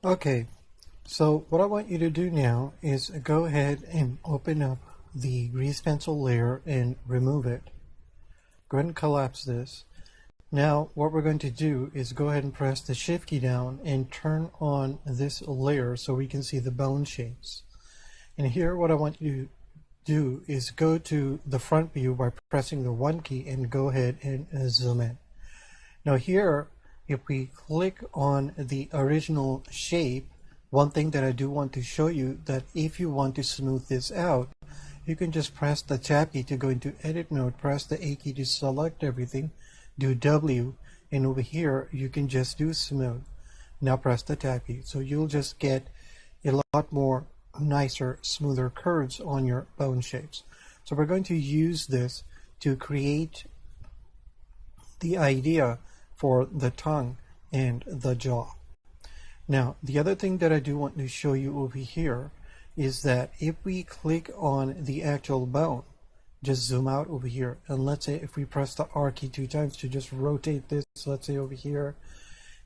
Okay, so what I want you to do now is go ahead and open up the grease pencil layer and remove it. Go ahead and collapse this. Now what we're going to do is go ahead and press the shift key down and turn on this layer so we can see the bone shapes. And here what I want you to do is go to the front view by pressing the 1 key and go ahead and zoom in. Now here, if we click on the original shape, one thing that I do want to show you that if you want to smooth this out, you can just press the tab key to go into edit mode, press the A key to select everything, do W, and over here you can just do smooth. Now press the tab key. So you'll just get a lot more nicer, smoother curves on your bone shapes. So we're going to use this to create the idea for the tongue and the jaw. Now, the other thing that I do want to show you over here is that if we click on the actual bone, just zoom out over here, and let's say if we press the R key 2 times to just rotate this, let's say over here,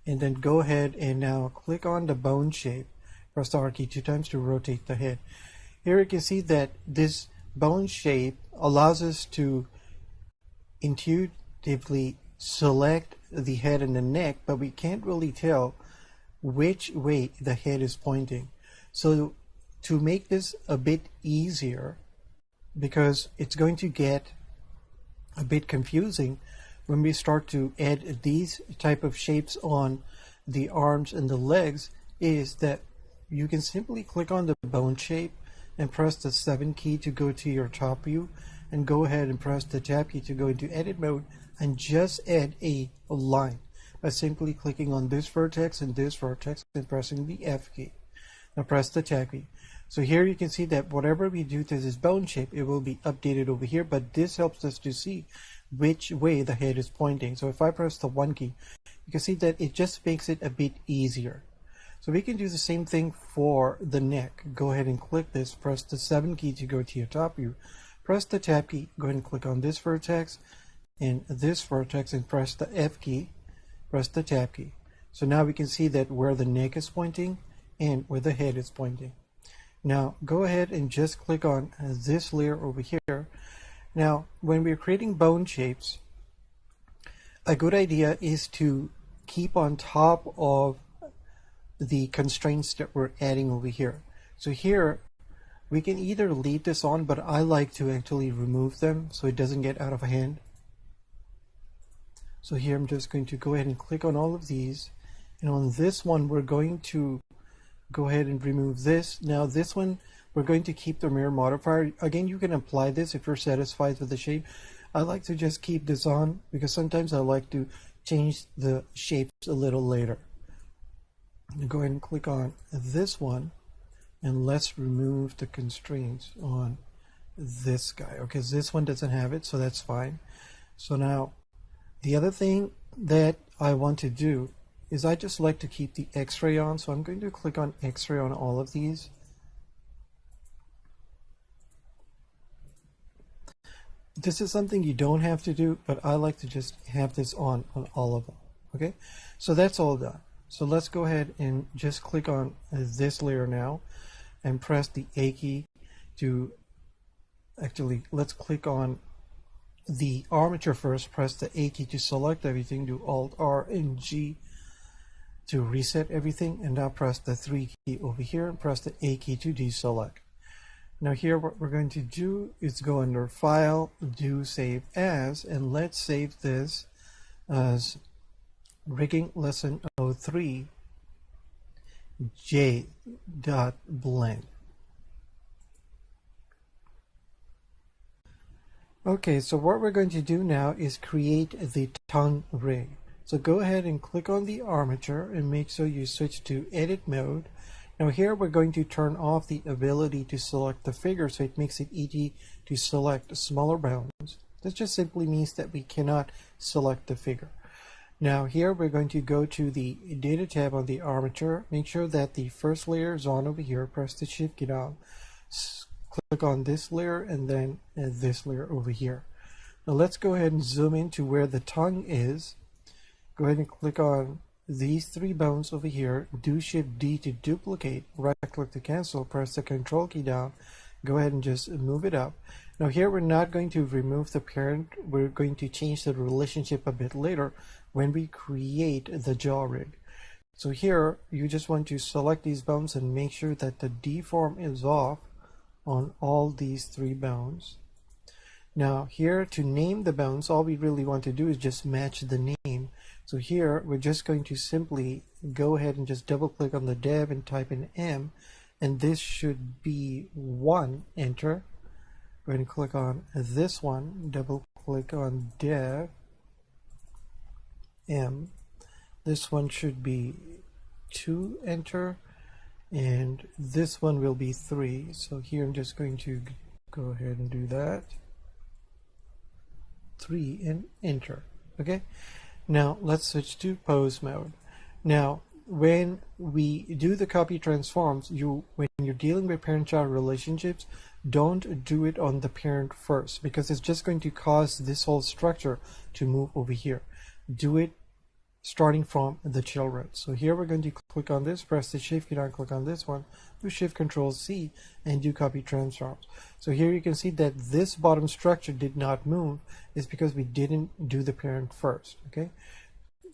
and then go ahead and now click on the bone shape, press the R key 2 times to rotate the head. Here you can see that this bone shape allows us to intuitively select the head and the neck, but we can't really tell which way the head is pointing. So to make this a bit easier, because it's going to get a bit confusing when we start to add these type of shapes on the arms and the legs, is that you can simply click on the bone shape and press the 7 key to go to your top view, and go ahead and press the tab key to go into edit mode and just add a line by simply clicking on this vertex and pressing the F key. Now press the tab key. So here you can see that whatever we do to this bone shape, it will be updated over here, but this helps us to see which way the head is pointing. So if I press the 1 key, you can see that it just makes it a bit easier. So we can do the same thing for the neck. Go ahead and click this, press the 7 key to go to your top view, press the tab key, go ahead and click on this vertex and press the F key, press the tab key. So now we can see that where the neck is pointing and where the head is pointing. Now go ahead and just click on this layer over here. Now when we're creating bone shapes, a good idea is to keep on top of the constraints that we're adding over here. So here we can either leave this on, but I like to actually remove them so it doesn't get out of hand. So here I'm just going to go ahead and click on all of these, and on this one we're going to go ahead and remove this. Now this one we're going to keep the mirror modifier. Again, you can apply this if you're satisfied with the shape. I like to just keep this on because sometimes I like to change the shapes a little later. Go ahead and click on this one, and let's remove the constraints on this guy. Okay, so this one doesn't have it, so that's fine. So now the other thing that I want to do is I just like to keep the X-ray on, so I'm going to click on X-ray on all of these. This is something you don't have to do, but I like to just have this on all of them. Okay, so that's all done. So let's go ahead and just click on this layer now and press the A key to let's click on the armature first, press the A key to select everything, do Alt R and G to reset everything, and now press the 3 key over here and press the A key to deselect. Now here what we're going to do is go under File, do Save As, and let's save this as Rigging Lesson 03 J.blend. Okay, so what we're going to do now is create the tongue rig. So go ahead and click on the armature and make sure you switch to edit mode. Now here we're going to turn off the ability to select the figure, so it makes it easy to select smaller bones. This just simply means that we cannot select the figure. Now here we're going to go to the data tab on the armature, make sure that the first layer is on over here, press the shift key down, click on this layer and then this layer over here. Now let's go ahead and zoom into where the tongue is. Go ahead and click on these three bones over here, do Shift D to duplicate, right click to cancel, press the Control key down, go ahead and just move it up. Now here we're not going to remove the parent, we're going to change the relationship a bit later when we create the jaw rig. So here you just want to select these bones and make sure that the deform is off on all these three bones. Now here to name the bones, all we really want to do is just match the name. So here we're just going to simply go ahead and just double click on the dev and type in M, and this should be 1, enter. Go ahead and click on this one, double click on dev M. This one should be 2, enter, and this one will be 3. So here I'm just going to go ahead and do that. 3 and enter. Okay, now let's switch to pose mode. Now when we do the copy transforms, when you're dealing with parent-child relationships, don't do it on the parent first, because it's just going to cause this whole structure to move over here. Do it starting from the children. So here we're going to click on this, press the Shift key down, click on this one, do Shift Control C, and do copy transforms. So here you can see that this bottom structure did not move. It's because we didn't do the parent first. Okay,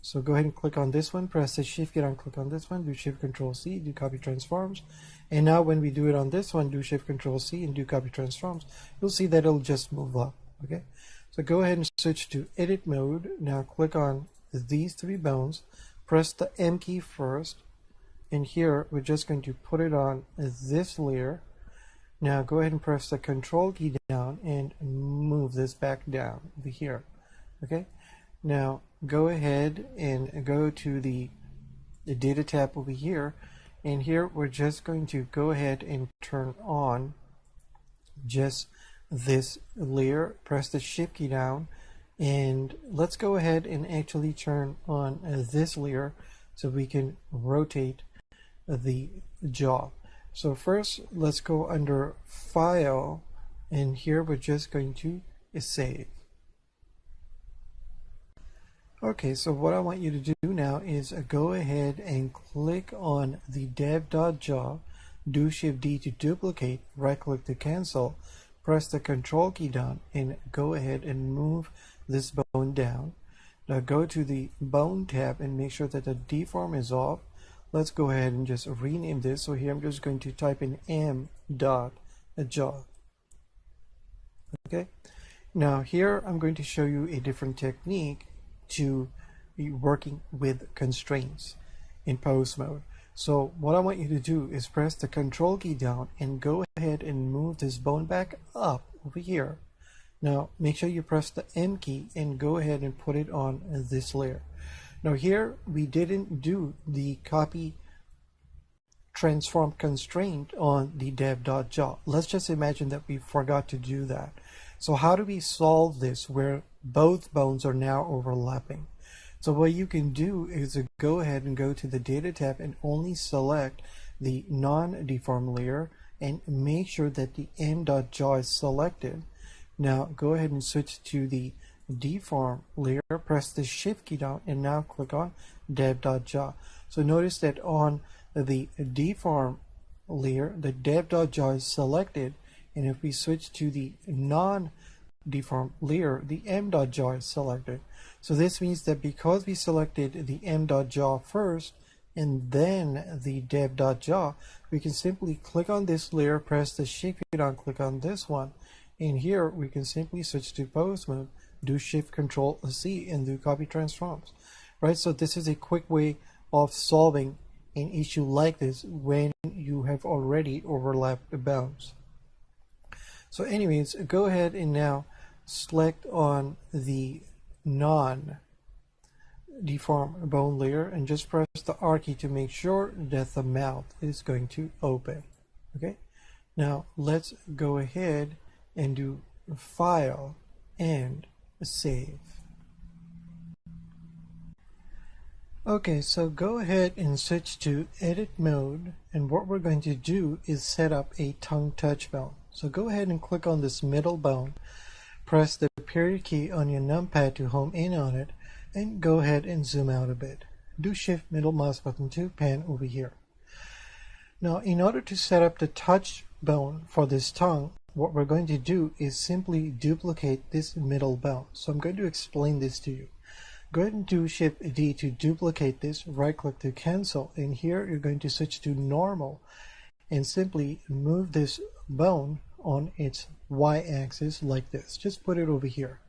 so go ahead and click on this one, press the Shift key down, click on this one, do Shift Control C, do copy transforms. And now when we do it on this one, do Shift Control C and do copy transforms, you'll see that it'll just move up. Okay, so go ahead and switch to edit mode. Now click on these three bones, press the M key first, and here we're just going to put it on this layer. Now go ahead and press the Control key down and move this back down over here. Okay, now go ahead and go to the data tab over here, and here we're just going to go ahead and turn on just this layer, press the Shift key down, and let's go ahead and actually turn on this layer so we can rotate the jaw. So first let's go under File, and here we're just going to save. Okay, so what I want you to do now is go ahead and click on the dev.jaw, do Shift D to duplicate, right click to cancel, press the Control key down, and go ahead and move this bone down. Now go to the bone tab and make sure that the deform is off. Let's go ahead and just rename this. So here I'm just going to type in m.jaw. Okay, now here I'm going to show you a different technique to be working with constraints in pose mode. So what I want you to do is press the Control key down and go ahead and move this bone back up over here. Now make sure you press the M key and go ahead and put it on this layer. Now here we didn't do the copy transform constraint on the dev.jaw. Let's just imagine that we forgot to do that. So how do we solve this where both bones are now overlapping? So what you can do is go ahead and go to the data tab and only select the non-deform layer and make sure that the m.jaw is selected. Now go ahead and switch to the deform layer, press the Shift key down, and now click on dev.jaw. So notice that on the deform layer, the dev.jaw is selected, and if we switch to the non-deform layer, the m.jaw is selected. So this means that because we selected the m.jaw first and then the dev.jaw, we can simply click on this layer, press the Shift key down, click on this one, and here we can simply switch to pose mode, do Shift Control C, and do copy transforms. Right, so this is a quick way of solving an issue like this when you have already overlapped the bones. So anyways, go ahead and now select on the non-deform bone layer and just press the R key to make sure that the mouth is going to open. Okay, now let's go ahead and do File and Save. Okay, so go ahead and switch to edit mode, and what we're going to do is set up a tongue touch bone. So go ahead and click on this middle bone, press the period key on your numpad to home in on it, and go ahead and zoom out a bit. do Shift middle mouse button to pan over here. Now, in order to set up the touch bone for this tongue, what we're going to do is simply duplicate this middle bone. So I'm going to explain this to you. Go ahead and do Shift D to duplicate this, right click to cancel, and here you're going to switch to normal and simply move this bone on its y-axis like this. Just put it over here.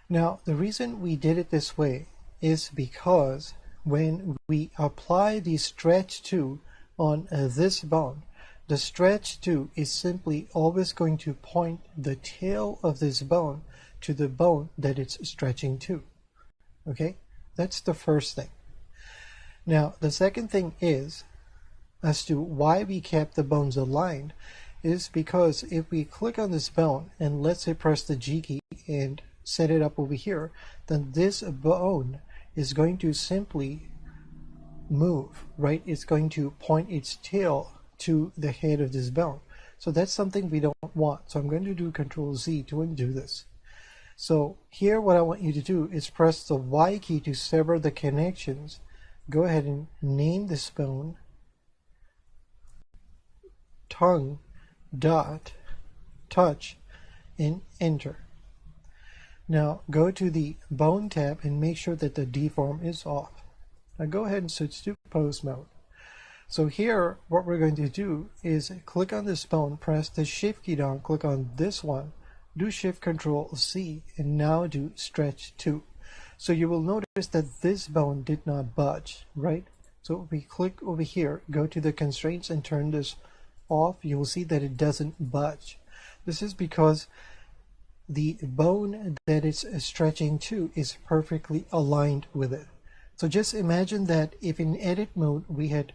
Now, the reason we did it this way is because when we apply the stretch to on this bone, the stretch to is simply always going to point the tail of this bone to the bone that it's stretching to. Okay, that's the first thing. Now, the second thing is, as to why we kept the bones aligned, is because if we click on this bone and let's say press the G key and set it up over here, then this bone is going to simply move, right? It's going to point its tail to the head of this bone. So that's something we don't want. So I'm going to do Control Z to undo this. So here what I want you to do is press the Y key to sever the connections. Go ahead and name this bone tongue dot touch and enter. Now go to the bone tab and make sure that the deform is off. Now go ahead and switch to pose mode. So here what we're going to do is click on this bone, press the Shift key down, click on this one, do Shift Control C, and now do stretch to. So you will notice that this bone did not budge, right? So if we click over here, go to the constraints and turn this off, you will see that it doesn't budge. This is because the bone that it's stretching to is perfectly aligned with it. So just imagine that if in edit mode we had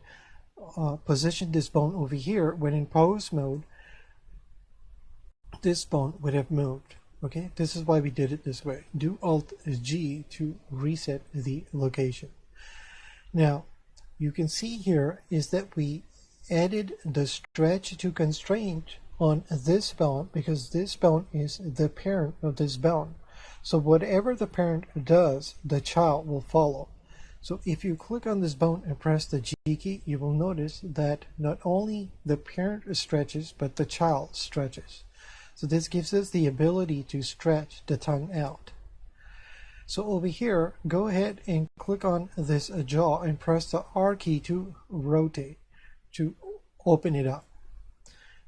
positioned this bone over here, when in pose mode this bone would have moved. Okay, this is why we did it this way. Do Alt G to reset the location. Now you can see here is that we added the stretch to constraint on this bone because this bone is the parent of this bone. So whatever the parent does, the child will follow. So if you click on this bone and press the G key, you will notice that not only the parent stretches, but the child stretches. So this gives us the ability to stretch the tongue out. So over here, go ahead and click on this jaw and press the R key to rotate, to open it up.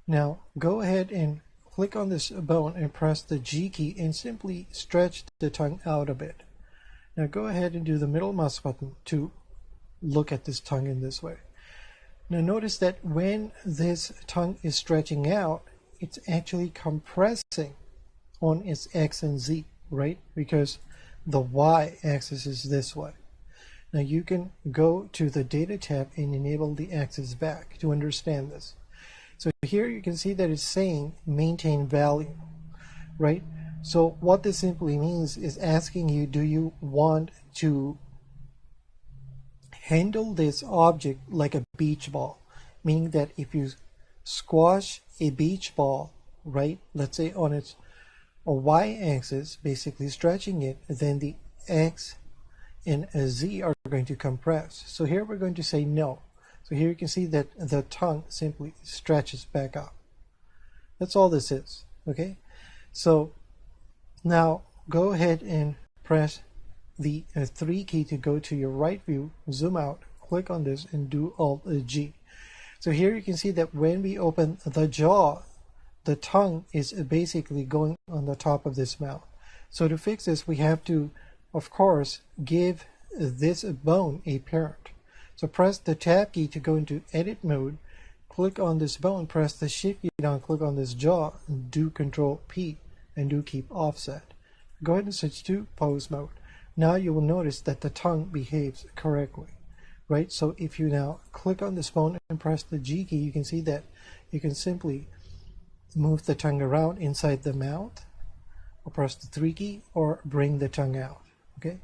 Now go ahead and click on this bone and press the G key and simply stretch the tongue out a bit. Now go ahead and do the middle mouse button to look at this tongue in this way. Now notice that when this tongue is stretching out, it's actually compressing on its X and Z, right? Because the Y axis is this way. Now you can go to the data tab and enable the axis back to understand this. So here you can see that it's saying maintain value, right? So what this simply means is asking you, do you want to handle this object like a beach ball? Meaning that if you squash a beach ball, right, let's say on its y-axis, basically stretching it, then the X and Z are going to compress. So here we're going to say no. So here you can see that the tongue simply stretches back up. That's all this is, okay? So now go ahead and press the 3 key to go to your right view, zoom out, click on this and do Alt G. So here you can see that when we open the jaw, the tongue is basically going on the top of this mouth. So to fix this, we have to, of course, give this bone a parent. So press the Tab key to go into edit mode, click on this bone, press the Shift key down, click on this jaw, and do Control P and do keep offset. Go ahead and switch to pose mode. Now you will notice that the tongue behaves correctly, right? So if you now click on this bone and press the G key, you can see that you can simply move the tongue around inside the mouth, or press the 3 key, or bring the tongue out, okay?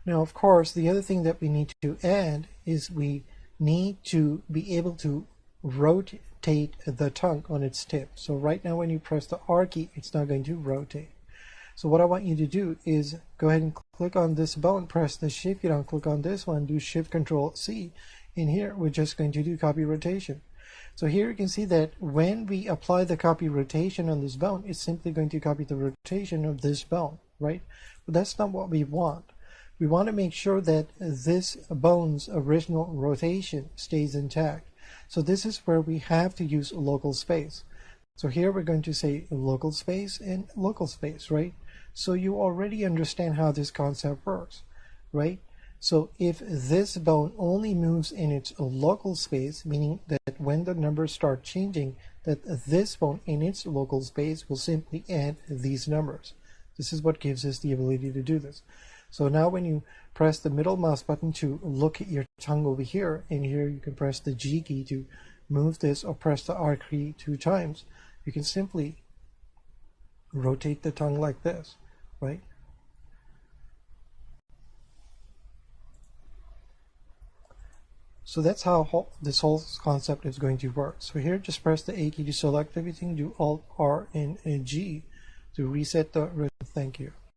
Now, of course, the other thing that we need to add is we need to be able to rotate the tongue on its tip. So right now when you press the R key, it's not going to rotate. So what I want you to do is go ahead and click on this bone, press the shift key down, click on this one, do shift control C. In here, we're just going to do copy rotation. So here you can see that when we apply the copy rotation on this bone, it's simply going to copy the rotation of this bone, right? But that's not what we want. We want to make sure that this bone's original rotation stays intact. So this is where we have to use local space. So here we're going to say local space and local space, right? So you already understand how this concept works, right? So if this bone only moves in its local space, meaning that when the numbers start changing, that this bone in its local space will simply add these numbers. This is what gives us the ability to do this. So now when you press the middle mouse button to look at your tongue over here, and here you can press the G key to move this, or press the R key 2 times, you can simply rotate the tongue like this, right? So that's how this whole concept is going to work. So here, just press the A key to select everything, do Alt R and G to reset the rhythm. Thank you.